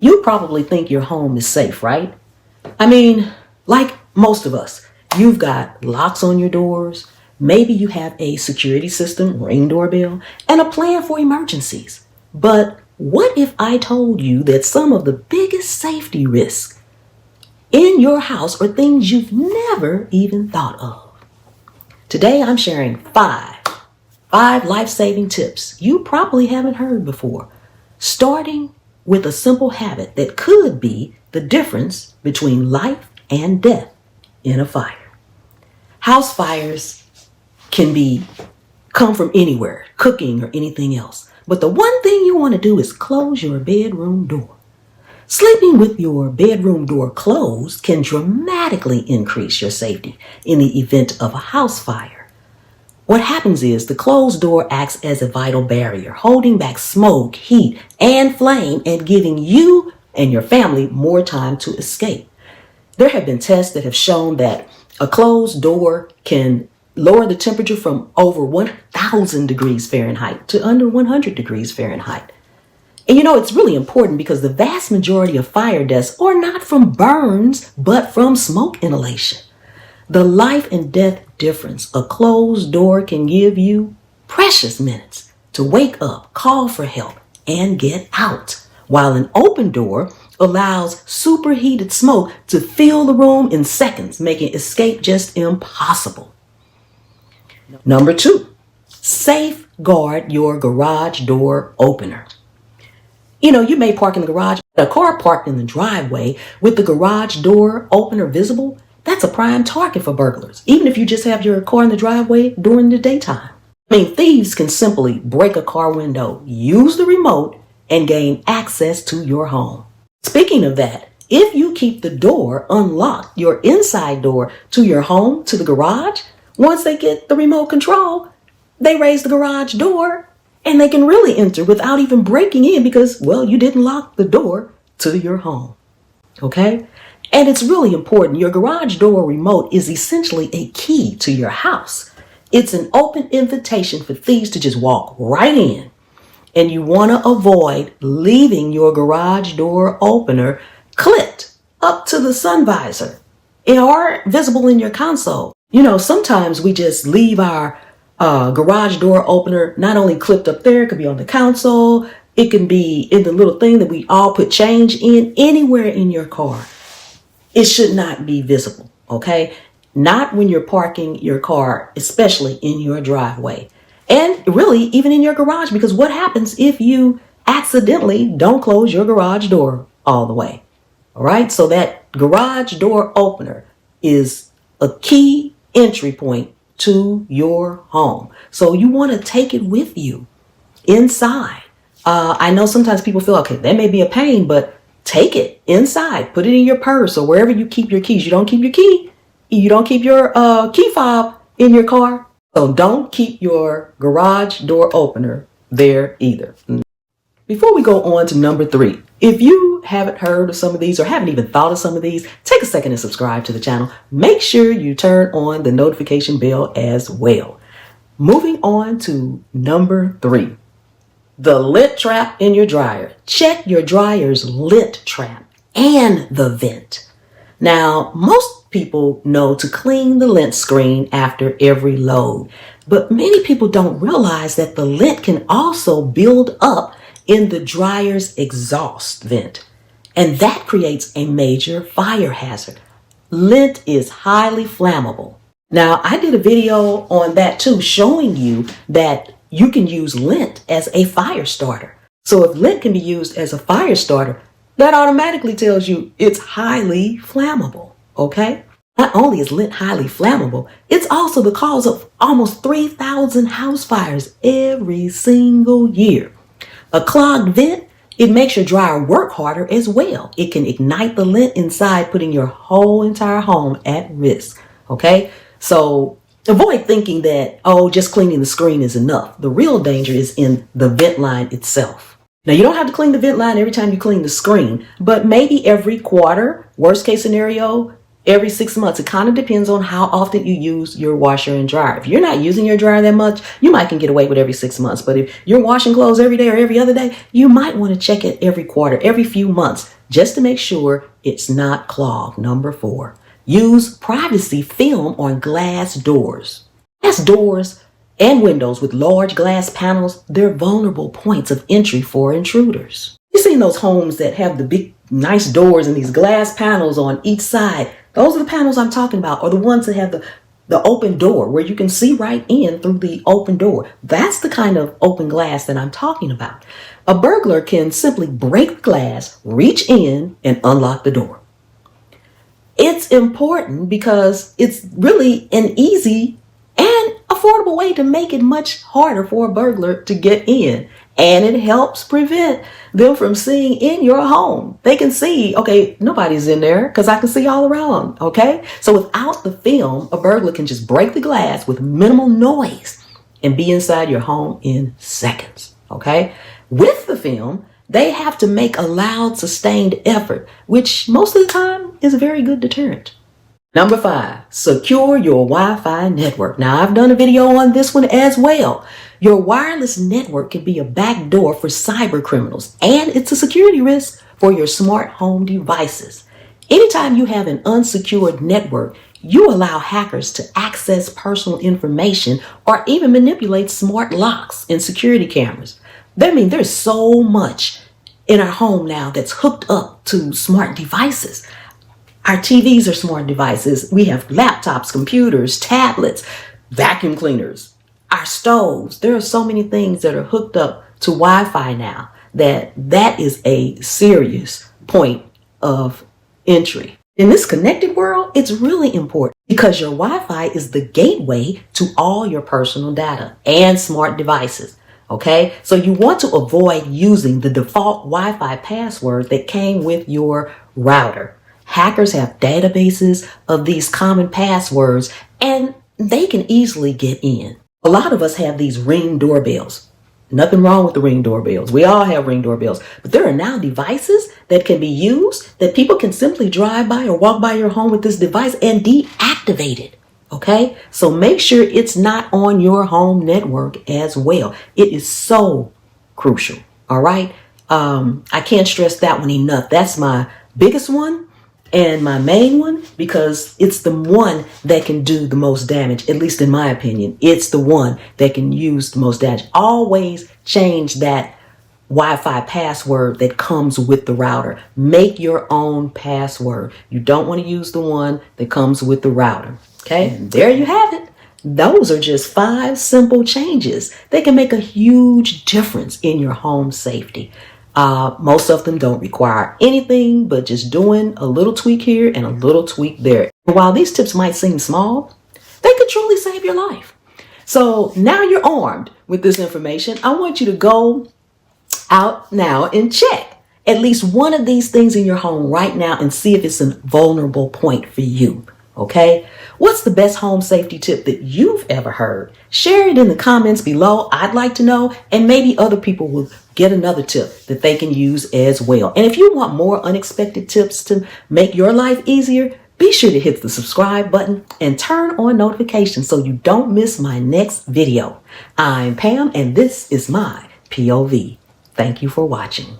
You probably think your home is safe, right? I mean, like most of us, you've got locks on your doors. Maybe you have a security system, Ring doorbell, and a plan for emergencies. But what if I told you that some of the biggest safety risks in your house are things you've never even thought of? Today, I'm sharing five life-saving tips you probably haven't heard before, starting with a simple habit that could be the difference between life and death in a fire. House fires can come from anywhere, cooking or anything else. But the one thing you want to do is close your bedroom door. Sleeping with your bedroom door closed can dramatically increase your safety in the event of a house fire. What happens is the closed door acts as a vital barrier, holding back smoke, heat, and flame, and giving you and your family more time to escape. There have been tests that have shown that a closed door can lower the temperature from over 1,000 degrees Fahrenheit to under 100 degrees Fahrenheit. And it's really important because the vast majority of fire deaths are not from burns, but from smoke inhalation. The life and death difference a closed door can give you precious minutes to wake up, call for help, and get out, while an open door allows superheated smoke to fill the room in seconds, making escape just impossible. Number 2, safeguard your garage door opener. You may park in the garage. A car parked in the driveway with the garage door opener visible, that's a prime target for burglars, even if you just have your car in the driveway during the daytime. Thieves can simply break a car window, use the remote, and gain access to your home. Speaking of that, if you keep the door unlocked, your inside door to your home, to the garage, once they get the remote control, they raise the garage door and they can really enter without even breaking in because, you didn't lock the door to your home. Okay? And it's really important. Your garage door remote is essentially a key to your house. It's an open invitation for thieves to just walk right in. And you want to avoid leaving your garage door opener clipped up to the sun visor or visible in your console. Sometimes we just leave our garage door opener not only clipped up there, it could be on the console, it can be in the little thing that we all put change in, anywhere in your car. It should not be visible, okay? Not when you're parking your car, especially in your driveway. And really, even in your garage, because what happens if you accidentally don't close your garage door all the way? All right, so that garage door opener is a key entry point to your home. So you want to take it with you inside. I know sometimes people feel, okay, that may be a pain, but take it inside, put it in your purse or wherever you keep your keys. You don't keep your key. You don't keep your key fob in your car. So don't keep your garage door opener there either. Before we go on to number 3, if you haven't heard of some of these or haven't even thought of some of these, take a second and subscribe to the channel. Make sure you turn on the notification bell as well. Moving on to number 3, the lint trap in your dryer. Check your dryer's lint trap and the vent. Now, most people know to clean the lint screen after every load, but many people don't realize that the lint can also build up in the dryer's exhaust vent, and that creates a major fire hazard. Lint is highly flammable. Now, I did a video on that too, showing you that you can use lint as a fire starter. So if lint can be used as a fire starter, that automatically tells you it's highly flammable, okay? Not only is lint highly flammable, it's also the cause of almost 3,000 house fires every single year. A clogged vent, it makes your dryer work harder as well. It can ignite the lint inside, putting your whole entire home at risk, okay? So avoid thinking that, just cleaning the screen is enough. The real danger is in the vent line itself. Now, you don't have to clean the vent line every time you clean the screen, but maybe every quarter, worst case scenario, every 6 months. It kind of depends on how often you use your washer and dryer. If you're not using your dryer that much, you might can get away with every 6 months. But if you're washing clothes every day or every other day, you might want to check it every quarter, every few months, just to make sure it's not clogged. Number 4, use privacy film on glass doors. Glass doors and windows with large glass panels, they're vulnerable points of entry for intruders. You've seen those homes that have the big, nice doors and these glass panels on each side. Those are the panels I'm talking about, or the ones that have the open door where you can see right in through the open door. That's the kind of open glass that I'm talking about. A burglar can simply break the glass, reach in, and unlock the door. It's important because it's really an easy and affordable way to make it much harder for a burglar to get in. And it helps prevent them from seeing in your home. They can see, okay, nobody's in there because I can see all around, okay? So without the film, a burglar can just break the glass with minimal noise and be inside your home in seconds, okay? With the film, they have to make a loud, sustained effort, which most of the time is a very good deterrent. Number 5, secure your Wi-Fi network. Now, I've done a video on this one as well. Your wireless network can be a backdoor for cyber criminals, and it's a security risk for your smart home devices. Anytime you have an unsecured network, you allow hackers to access personal information or even manipulate smart locks and security cameras. There's so much in our home now that's hooked up to smart devices. Our TVs are smart devices. We have laptops, computers, tablets, vacuum cleaners, our stoves. There are so many things that are hooked up to Wi-Fi now that is a serious point of entry. In this connected world, it's really important because your Wi-Fi is the gateway to all your personal data and smart devices. Okay, so you want to avoid using the default Wi-Fi password that came with your router. Hackers have databases of these common passwords and they can easily get in. A lot of us have these Ring doorbells. Nothing wrong with the Ring doorbells. We all have Ring doorbells, but there are now devices that can be used that people can simply drive by or walk by your home with this device and deactivate it. Okay, so make sure it's not on your home network as well. It is so crucial. All right, I can't stress that one enough. That's my biggest one and my main one because it's the one that can do the most damage, at least in my opinion. It's the one that can use the most damage. Always change that Wi-Fi password that comes with the router. Make your own password. You don't want to use the one that comes with the router. Okay, and there you have it. Those are just 5 simple changes that can make a huge difference in your home safety. Most of them don't require anything but just doing a little tweak here and a little tweak there. And while these tips might seem small, they could truly save your life. So now you're armed with this information. I want you to go out now and check at least one of these things in your home right now and see if it's a vulnerable point for you. Okay, what's the best home safety tip that you've ever heard? Share it in the comments below. I'd like to know, and maybe other people will get another tip that they can use as well. And if you want more unexpected tips to make your life easier, be sure to hit the subscribe button and turn on notifications so you don't miss my next video. I'm Pam, and this is my POV. Thank you for watching.